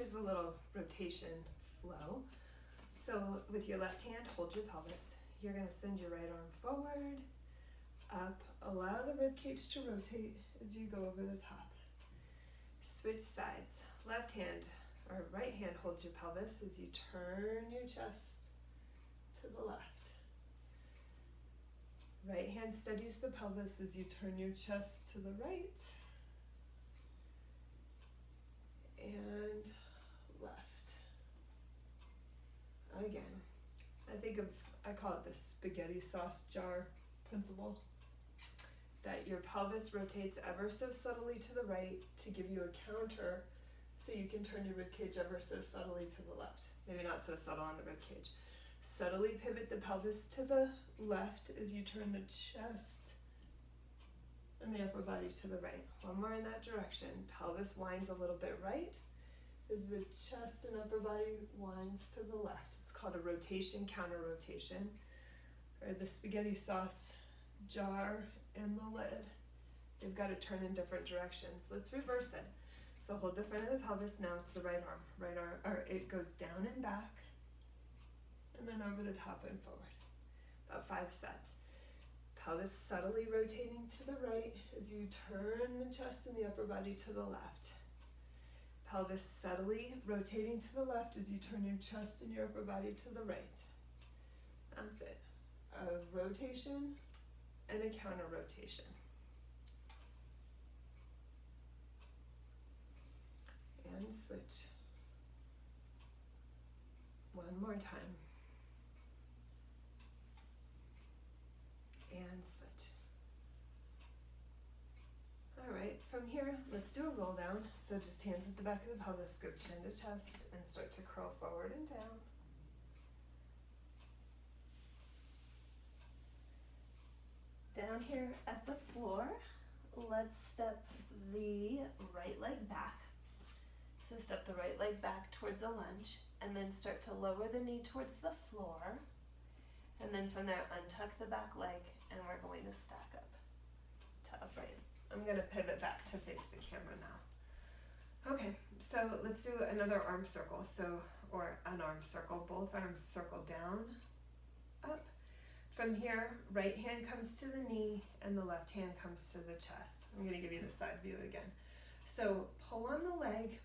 is a little rotation flow. So with your left hand, hold your pelvis. You're gonna send your right arm forward, up, allow the rib cage to rotate as you go over the top. Switch sides. Left hand or right hand holds your pelvis as you turn your chest to the left. Right hand steadies the pelvis as you turn your chest to the right and left. Again, I call it the spaghetti sauce jar principle. That your pelvis rotates ever so subtly to the right to give you a counter so you can turn your ribcage ever so subtly to the left. Maybe not so subtle on the ribcage. Subtly pivot the pelvis to the left as you turn the chest and the upper body to the right. One more in that direction. Pelvis winds a little bit right as the chest and upper body winds to the left. It's called a rotation, counter rotation, or the spaghetti sauce jar and the lid. They've got to turn in different directions. Let's reverse it. So hold the front of the pelvis. Now it's the right arm. Or it goes down and back, and then over the top and forward. About 5 sets. Pelvis subtly rotating to the right as you turn the chest and the upper body to the left. Pelvis subtly rotating to the left as you turn your chest and your upper body to the right. That's it. A rotation and a counter rotation. And switch. One more time. And switch. All right, from here, let's do a roll down. So just hands at the back of the pelvis, go chin to chest, and start to curl forward and down. Down here at the floor, let's step the right leg back. So step the right leg back towards a lunge, and then start to lower the knee towards the floor. And then from there, untuck the back leg, and we're going to stack up to upright. I'm gonna pivot back to face the camera now. Okay, so let's do another arm circle. Or an arm circle, both arms circle down, up. From here, right hand comes to the knee and the left hand comes to the chest. I'm gonna give you the side view again. So pull on the leg,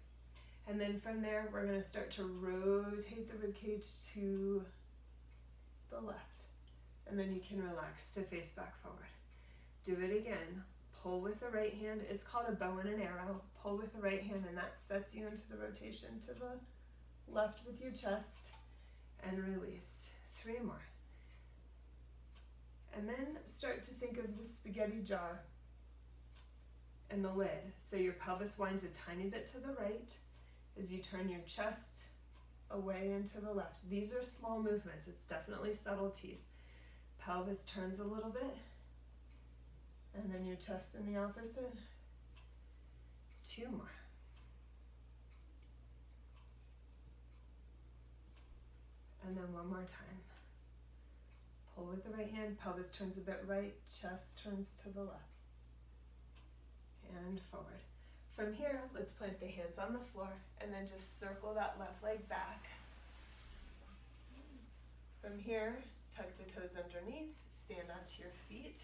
and then from there, we're gonna start to rotate the ribcage to the left. And then you can relax to face back forward. Do it again. Pull with the right hand. It's called a bow and an arrow. Pull with the right hand, and that sets you into the rotation to the left with your chest, and release. 3 more. And then start to think of the spaghetti jar and the lid. So your pelvis winds a tiny bit to the right as you turn your chest away and to the left. These are small movements. It's definitely subtleties. Pelvis turns a little bit, and then your chest in the opposite. 2 more. And then 1 more time. Pull with the right hand, pelvis turns a bit right, chest turns to the left. And forward. From here, let's plant the hands on the floor and then just circle that left leg back. From here, tuck the toes underneath, stand onto your feet,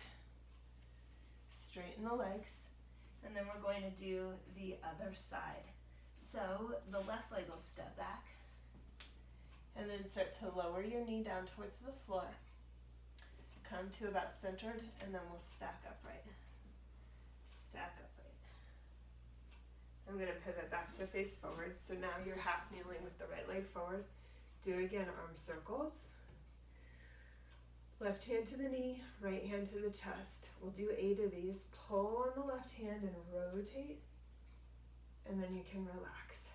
straighten the legs, and then we're going to do the other side. So the left leg will step back, and then start to lower your knee down towards the floor. Come to about centered, and then we'll stack upright. Stack upright. I'm going to pivot back to face forward. So now you're half kneeling with the right leg forward. Do again, arm circles. Left hand to the knee, right hand to the chest. We'll do 8 of these. Pull on the left hand and rotate, and then you can relax.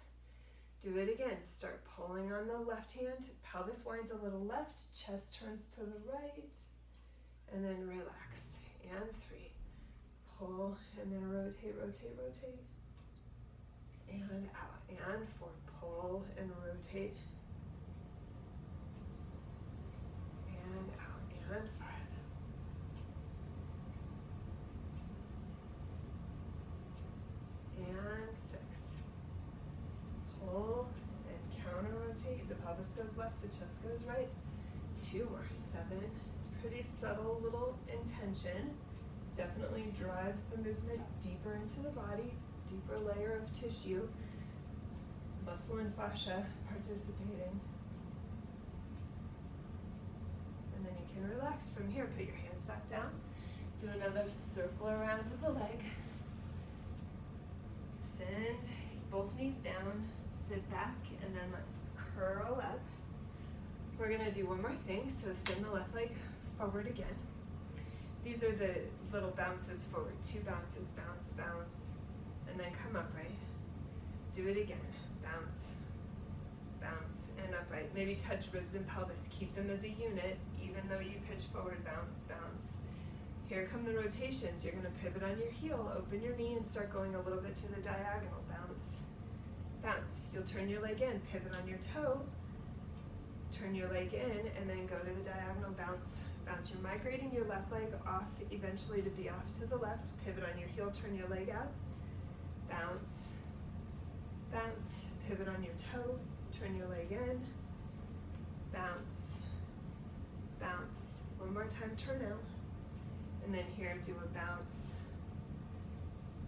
Do it again. Start pulling on the left hand. Pelvis winds a little left, chest turns to the right, and then relax. And 3. Pull, and then rotate, rotate, rotate. And out. And 4. Pull and rotate. And out. And 5. And 6. Pull pelvis goes left, the chest goes right. 2 more, 7. It's pretty subtle little intention. Definitely drives the movement deeper into the body, deeper layer of tissue, muscle and fascia participating. And then you can relax from here. Put your hands back down. Do another circle around to the leg. Send both knees down, sit back, and then let's curl up. We're gonna do one more thing, so send the left leg forward again. These are the little bounces forward, 2 bounces, bounce, bounce, and then come upright. Do it again, bounce, bounce, and upright. Maybe touch ribs and pelvis, keep them as a unit, even though you pitch forward, bounce, bounce. Here come the rotations. You're gonna pivot on your heel, open your knee, and start going a little bit to the diagonal, bounce, bounce. You'll turn your leg in, pivot on your toe, turn your leg in, and then go to the diagonal, bounce, bounce. You're migrating your left leg off eventually to be off to the left, pivot on your heel, turn your leg out, bounce, bounce, pivot on your toe, turn your leg in, bounce, bounce. One more time, turn out. And then here, do a bounce,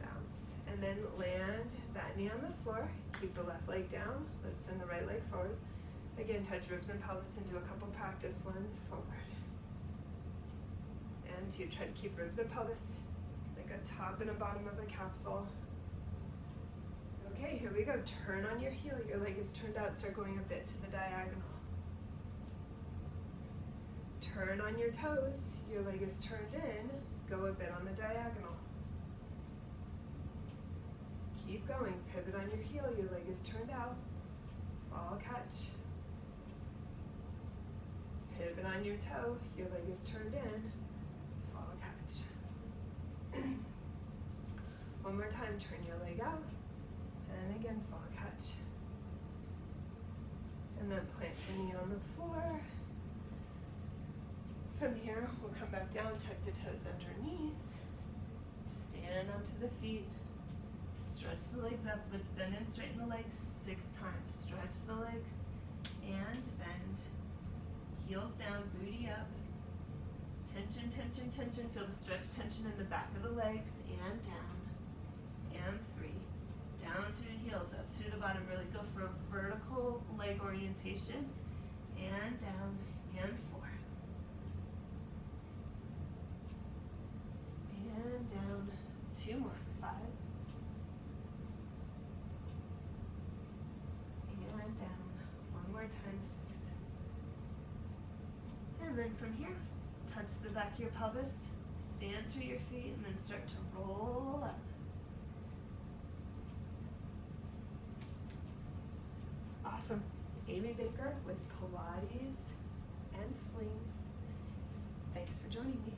bounce. And then land that knee on the floor. Keep the left leg down. Let's send the right leg forward. Again, touch ribs and pelvis and do a couple practice ones forward. And 2, try to keep ribs and pelvis like a top and a bottom of a capsule. Okay, here we go. Turn on your heel. Your leg is turned out. Start going a bit to the diagonal. Turn on your toes, your leg is turned in, go a bit on the diagonal. Keep going, pivot on your heel, your leg is turned out, fall catch. Pivot on your toe, your leg is turned in, fall catch. One more time, turn your leg out, and again, fall catch. And then plant the knee on the floor. From here, we'll come back down, tuck the toes underneath, stand onto the feet, stretch the legs up, let's bend and straighten the legs 6 times. Stretch the legs and bend, heels down, booty up, tension, tension, tension, feel the stretch tension in the back of the legs, and down, and 3, down through the heels, up through the bottom, really go for a vertical leg orientation, and down, and 4. And down, 2 more, 5. And down, 1 more time, 6. And then from here, touch the back of your pelvis, stand through your feet, and then start to roll up. Awesome. Amy Baker with Pilates and slings. Thanks for joining me.